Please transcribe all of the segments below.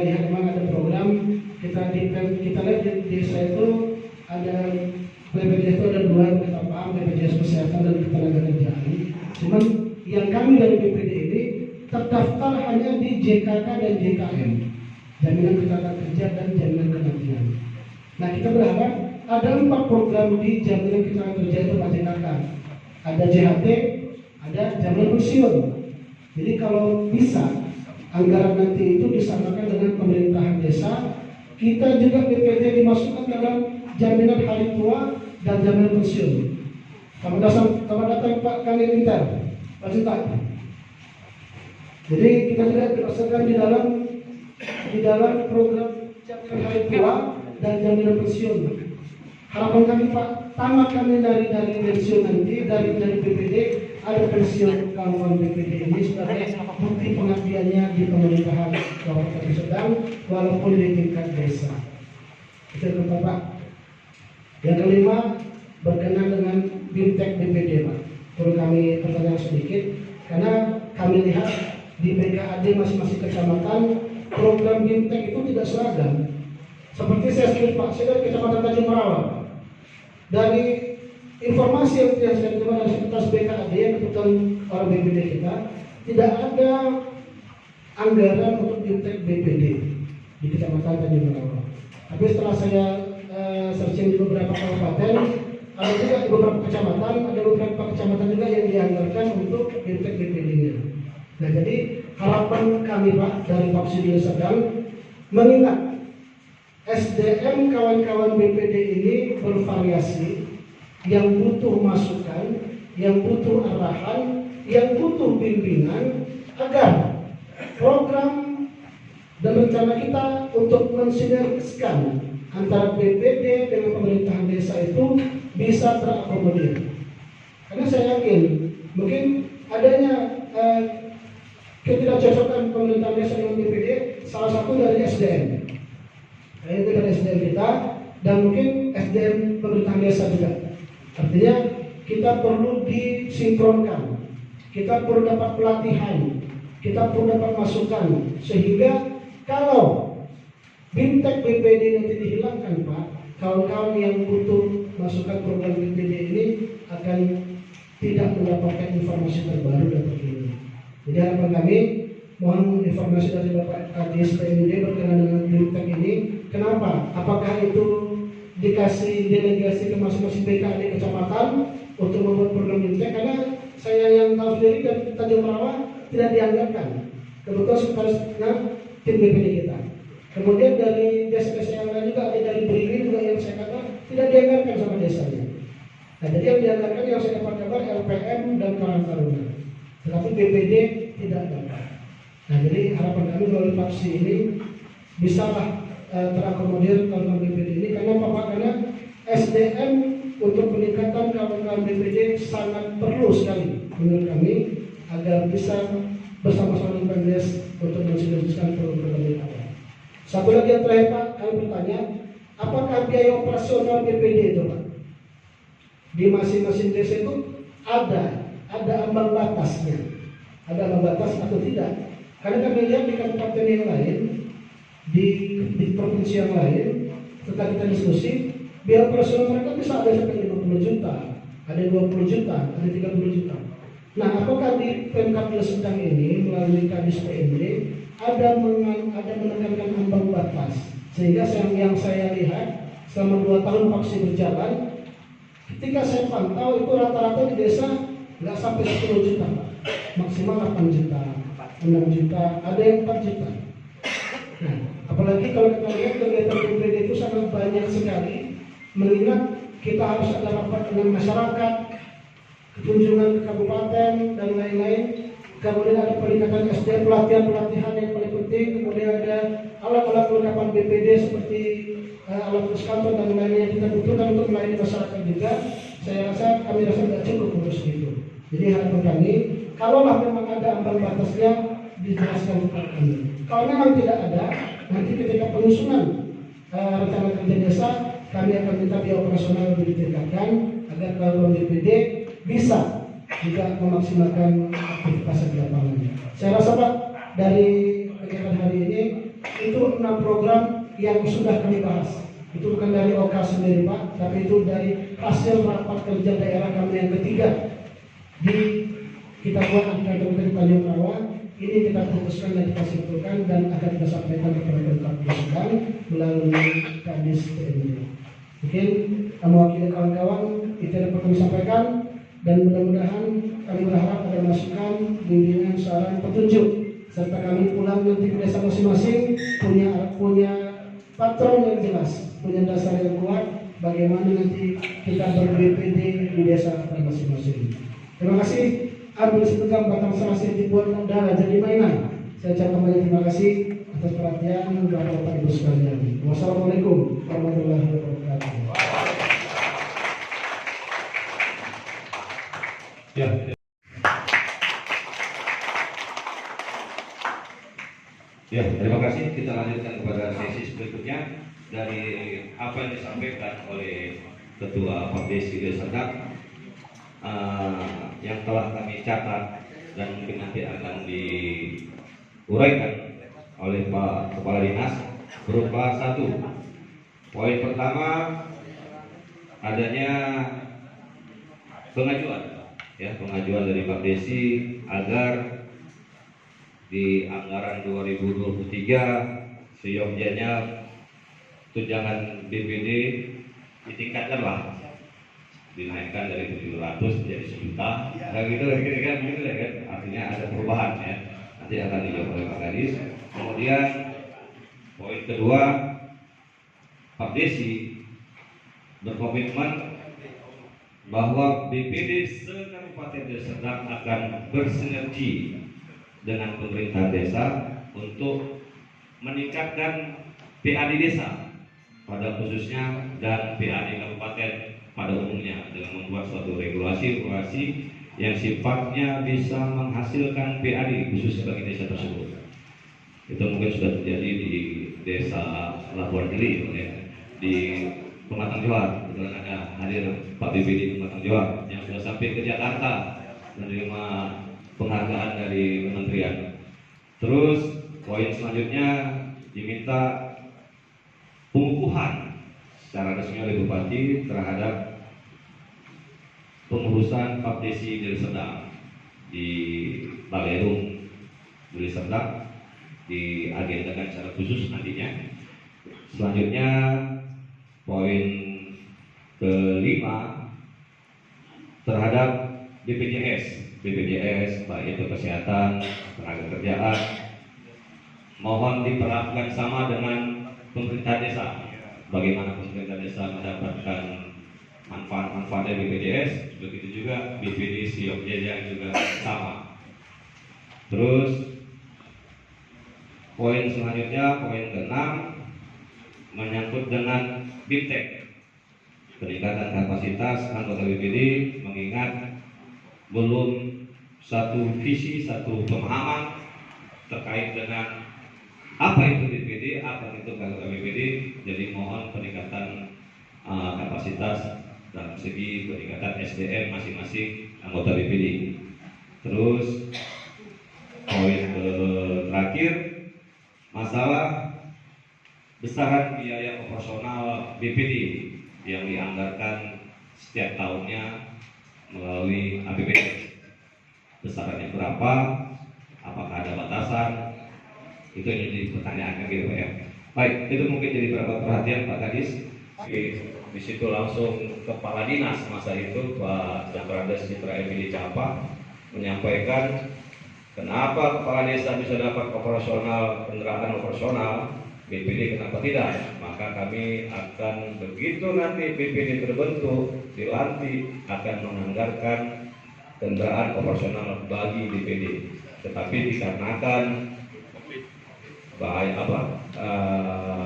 lihat memang ada program kita lihat di desa itu ada BPJS itu ada dua yang kita paham, BPJS Kesehatan dan Ketenagakerjaan. Cuman yang kami dari BPD ini terdaftar hanya di JKK dan JKM, Jaminan Ketenagakerjaan dan Jaminan Kematian. Nah, kita berharap ada 4 program di Jaminan Ketenagakerjaan itu Pak JKK. Ada JHT, ada jaminan pensiun. Jadi kalau bisa anggaran nanti itu disamakan dengan pemerintahan desa, kita juga BPD dimasukkan dalam jaminan hari tua dan jaminan pensiun. Selamat datang Pak Kanit Inter, Pak Sinta. Jadi kita tidak dimasukkan di dalam program jaminan hari tua dan jaminan pensiun. Harapan kami Pak, tamat kami dari pensiun nanti dari BPD ada pensiun kawan BPD ini sebagai bukti pengabdiannya di pemerintahan Kabupaten Sedang walaupun di tingkat desa. Itu yang kedua Pak. Yang kelima berkenaan dengan BIMTEK BPD Pak. Perlu kami pertanyaan sedikit karena kami lihat di BKAD masing-masing kecamatan program BIMTEK itu tidak seragam. Seperti saya sendiri Pak, saya dari Kecamatan Tanjung Merawat. Dari informasi yang saya terima dari sekretaris BKAD yang kebetulan orang BPD kita, tidak ada anggaran untuk BIMTEK BPD di Kecamatan Tanjung Merawat. Tapi setelah saya searching di beberapa kabupaten, ada juga di beberapa kecamatan, ada beberapa kecamatan juga yang dianggarkan untuk BIMTEK BPD-nya. Nah, jadi harapan kami Pak dari Papsi Deli Serdang mengingat SDM kawan-kawan BPD ini bervariasi, yang butuh masukan, yang butuh arahan, yang butuh bimbingan agar program dan rencana kita untuk mensinergiskan antara BPD dengan pemerintahan desa itu bisa terakomodir. Karena saya yakin mungkin adanya ketidakcocokan pemerintahan desa dengan BPD salah satu dari SDM. Itu dari SDM kita dan mungkin SDM pemerintahan desa juga. Artinya kita perlu disinkronkan, kita perlu dapat pelatihan, kita perlu dapat masukan sehingga kalau BIMTEK BPD nanti dihilangkan Pak, kawan-kawan yang butuh masukan program BPD ini akan tidak mendapatkan informasi terbaru dan terkini. Jadi harapan kami mohon informasi dari Bapak Kadis PMD berkenaan dengan BIMTEK ini. Kenapa? Apakah itu dikasih delegasi ke masing-masing BKAD kecamatan untuk membuat program BIMTEK? Karena saya yang tahu sendiri dari Tanjung Merawat tidak dianggarkan. Kebetulan sekretarisnya tim BPD kita. Kemudian dari desa-desa yang lain juga ada dari Beriwin juga yang saya kata tidak dianggarkan sama desanya. Nah, jadi yang dianggarkan yang saya dapat kabar LPM dan Karang Taruna. Tetapi BPD tidak dapat. Nah, jadi harapan kami melalui faksi ini bisalah terakomodir kawan-kawan BPD ini. Karena apa Pak? Karena SDM untuk peningkatan kawan-kawan BPD sangat perlu sekali menurut kami agar bisa bersama-sama dengan Pemdes untuk mensinergiskan program yang ada. Satu lagi yang terakhir Pak, kami bertanya, apakah biaya operasional BPD itu Pak? Di masing-masing desa itu ada ambang batasnya, ada ambang batas atau tidak? Karena kami lihat di kabupaten yang lain, di provinsi yang lain, setelah kita diskusi, biaya operasional mereka bisa ada sampai 50 juta, ada 20 juta, ada 30 juta. Nah, apakah di Pemkab Deli Serdang ini melalui Kadis PMD ada menekankan ambang batas? Sehingga yang saya lihat selama 2 tahun faksi berjalan, ketika saya pantau itu rata-rata di desa nggak sampai 10 juta, Pak. Maksimal 8 juta, 6 juta, ada yang 4 juta. Nah, apalagi kalau kita lihat kegiatan BPD itu sangat banyak sekali, mengingat kita harus ada rapat dengan masyarakat, kunjungan ke kabupaten dan lain-lain. Kemudian ada peningkatan SDM, pelatihan yang paling penting. Kemudian ada alat-alat kelengkapan BPD seperti alat tulis kantor dan lain-lain yang kita butuhkan untuk melayani masyarakat juga. Saya rasa kami tidak cukup urus itu. Jadi harapan kami, kalaulah memang ada ambang batasnya, dijelaskan kepada kami. Kalau memang tidak ada, nanti ketika penyusunan rencana kerja desa, kami akan minta biaya operasional lebih ditingkatkan agar kalau BPD bisa juga memaksimalkan aktivitas di lapangan. Saya rasa Pak, dari kegiatan hari ini itu yang sudah kami bahas. Itu bukan dari OK sendiri Pak, tapi itu dari hasil rapat kerja daerah kami yang ketiga di kita buat angka Kabupaten Tanjung Rawa. Ini kita putuskan dan kita simpulkan dan akan kita sampaikan kepada Pemkab Sedang melalui Kadis TNI. Mungkin mewakili kawan-kawan itu dapat kami sampaikan, dan mudah-mudahan kami berharap ada masukan, bimbingan, saran, petunjuk, serta kami pulang nanti ke desa masing-masing punya patron yang jelas, punya dasar yang kuat bagaimana nanti kita ber-BPD di desa masing-masing. Terima kasih. Ambil sepegang batang serasi dibuat darah jadi mainan. Saya ucapkan banyak terima kasih atas perhatian Bapak Ibu sekalian. Wassalamualaikum warahmatullahi wabarakatuh. Ya. Ya, terima kasih. Kita lanjutkan kepada sesi berikutnya dari apa yang disampaikan oleh Ketua Papdesi Desa Sedang. Yang telah kami catat dan mungkin nanti akan diuraikan oleh Pak Kepala Dinas berupa satu. Poin pertama adanya pengajuan dari Pak Desi agar di anggaran 2023 seyogyanya tunjangan BPD ditingkatkanlah, dinaikkan dari 700 menjadi 1 juta, gitu kan, artinya ada perubahan ya. Nanti akan dijawab oleh Pak Kadis. Kemudian poin kedua, Pak Desi berkomitmen bahwa BPD se-Kabupaten Desa Sedang akan bersinergi dengan pemerintah desa untuk meningkatkan PAD desa pada khususnya dan PAD kabupaten pada umumnya dengan membuat suatu regulasi yang sifatnya bisa menghasilkan PAD khusus bagi desa tersebut. Itu mungkin sudah terjadi di desa Labuan Diri ya, di Pematang Johar. Kebetulan ada hadir Pak BPD Pematang Johar yang sudah sampai ke Jakarta menerima penghargaan dari kementerian. Terus poin selanjutnya diminta pengukuhan secara resmi oleh Bupati terhadap pengurusan Papdesi Deli Serdang di Balerung Deli Serdang, diagendakan secara khusus nantinya. Selanjutnya poin kelima terhadap BPJS baik itu kesehatan, tenaga kerjaan, mohon diperlakukan sama dengan pemerintah desa. Bagaimana pemerintah desa mendapatkan manfaat dari BPJS, begitu juga BPD Siokjaya juga sama. Terus poin selanjutnya, poin ke-6 menyangkut dengan BIPTEK, peningkatan kapasitas anggota BPD, mengingat belum satu visi, satu pemahaman terkait dengan apa itu BPD, apa itu anggota BPD. Jadi mohon peningkatan kapasitas dalam segi peningkatan SDM masing-masing anggota BPD. Terus poin terakhir, masalah besaran biaya operasional BPD yang dianggarkan setiap tahunnya melalui APBD. Besarannya berapa? Apakah ada batasan? Itu yang jadi pertanyaan gitu ya. Baik, itu mungkin jadi beberapa perhatian Pak Kadis. Di situ langsung Kepala Dinas masa itu Pak Caprades Citra Emili Capa menyampaikan kenapa kepala desa bisa dapat kendaraan operasional, BPD kenapa tidak? Maka kami akan begitu nanti BPD terbentuk, dilantik, akan menganggarkan kendaraan operasional bagi BPD. Tetapi dikarenakan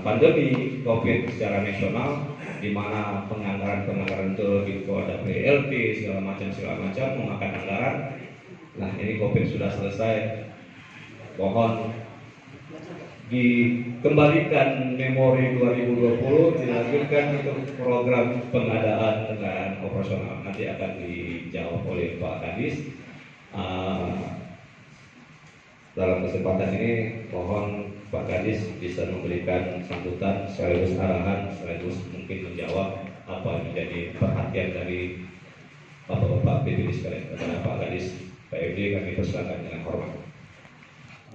pandemi COVID secara nasional, di mana penganggaran itu ada PLT segala macam memakan anggaran. Nah, ini COVID sudah selesai, mohon dikembalikan memori 2020, dilanjutkan untuk program pengadaan kendaraan operasional. Nanti akan dijawab oleh Pak Kadis. Dalam kesempatan ini mohon Pak Kadis bisa memberikan sambutan sekaligus arahan sekaligus mungkin menjawab apa yang menjadi perhatian dari Bapak-bapak BPD sekalian. Kepada Pak Kadis PFD kami persilakan dengan hormat.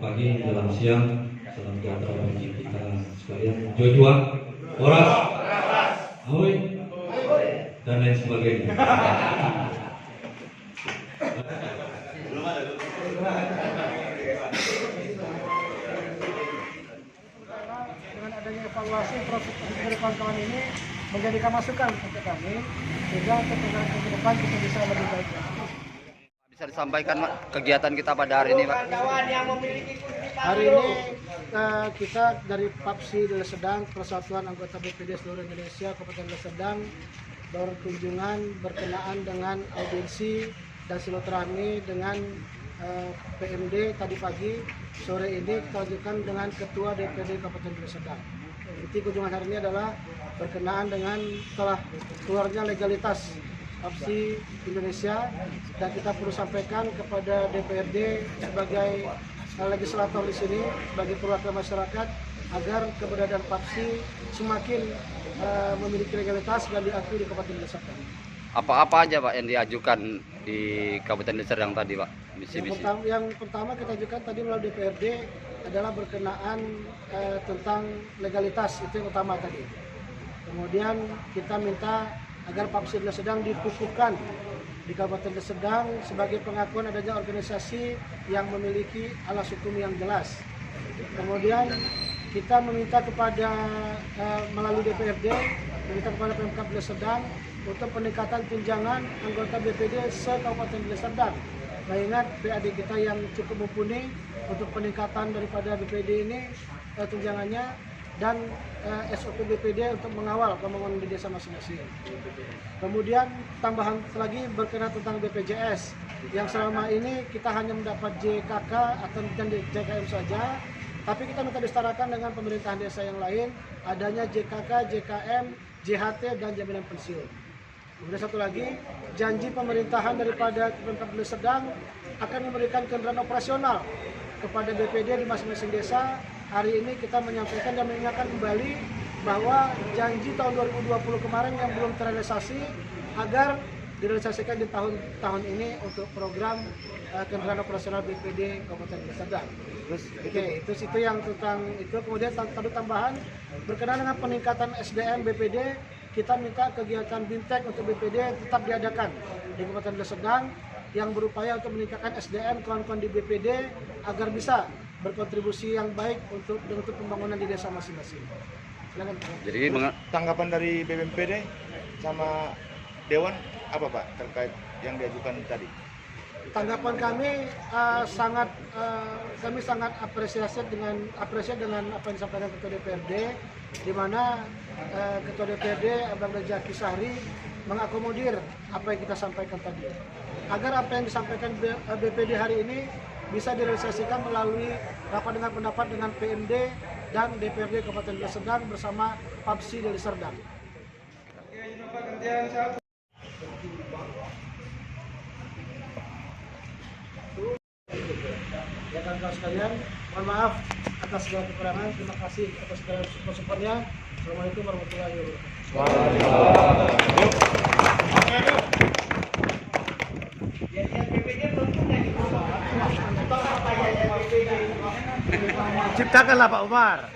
Pagi menjelang siang, salam sejahtera bagi kita sekalian. Joshua, Horas, Ahoy, dan lain sebagainya. Dengan adanya evaluasi proses dari kawan-kawan ini menjadikan masukan untuk kami sehingga untuk ke depan kita bisa lebih baik. Bisa disampaikan Pak, kegiatan kita pada hari ini Pak? Hari ini kita dari PAPSI Deli Serdang, Persatuan Anggota BPD seluruh Indonesia Kabupaten Deli Serdang berkunjungan berkenaan dengan audiensi dan silaturahmi dengan PMD tadi pagi. Sore ini kita lanjutkan dengan Ketua DPD Kabupaten Deli Serdang. Inti kunjungan hari ini adalah berkenaan dengan telah keluarnya legalitas PAPSI Indonesia, dan kita perlu sampaikan kepada DPRD sebagai legislator di sini, sebagai perwakilan masyarakat, agar keberadaan PAPSI semakin memiliki legalitas dan diakui di Kabupaten Deli Serdang. Apa-apa aja Pak yang diajukan di Kabupaten Deli Serdang tadi Pak? Misi-misi. Yang pertama kita ajukan tadi melalui DPRD adalah berkenaan tentang legalitas, itu yang utama tadi. Kemudian kita minta agar PAPSI Deli Serdang dikukuhkan di Kabupaten Deli Serdang sebagai pengakuan adanya organisasi yang memiliki alas hukum yang jelas. Kemudian kita meminta kepada melalui DPRD, meminta kepada Pemkab Deli Serdang untuk peningkatan tunjangan anggota BPD se-Kabupaten Deli Serdang. Mengingat PAD kita yang cukup mumpuni, untuk peningkatan daripada BPD ini tunjangannya dan SOP BPD untuk mengawal pembangunan di desa masing-masing. Kemudian tambahan lagi berkenaan tentang BPJS yang selama ini kita hanya mendapat JKK atau JKM saja, tapi kita minta disetarakan dengan pemerintahan desa yang lain, adanya JKK, JKM, JHT dan jaminan pensiun. Kemudian satu lagi, janji pemerintahan daripada Pemkab Deli Serdang akan memberikan kendaraan operasional kepada BPD di masing-masing desa. Hari ini kita menyampaikan dan mengingatkan kembali bahwa janji tahun 2020 kemarin yang belum terrealisasi agar direalisasikan di tahun ini untuk program kendaraan operasional BPD Kabupaten Deli Serdang. Itu yang tentang itu. Kemudian tadi tambahan berkenaan dengan peningkatan SDM BPD, kita minta kegiatan BIMTEK untuk BPD tetap diadakan di Kabupaten Deli Serdang yang berupaya untuk meningkatkan SDM kawan-kawan di BPD agar bisa berkontribusi yang baik untuk pembangunan di desa masing-masing. Silakan. Jadi Tanggapan dari BPMPD sama Dewan apa Pak terkait yang diajukan tadi? Tanggapan kami sangat apresiasi dengan apa yang disampaikan Ketua DPRD, di mana Ketua DPRD Abang Rejaki Sahri mengakomodir apa yang kita sampaikan tadi, agar apa yang disampaikan BPD hari ini bisa direalisasikan melalui rapat dengar pendapat dengan PMD dan DPRD Kabupaten Deli Serdang bersama PAPSI Deli Serdang. Ya kawan-kawan sekalian, mohon maaf atas segala kekurangan. Terima kasih atas segala support-nya. Assalamualaikum warahmatullahi wabarakatuh. Ciptakanlah Pak Umar.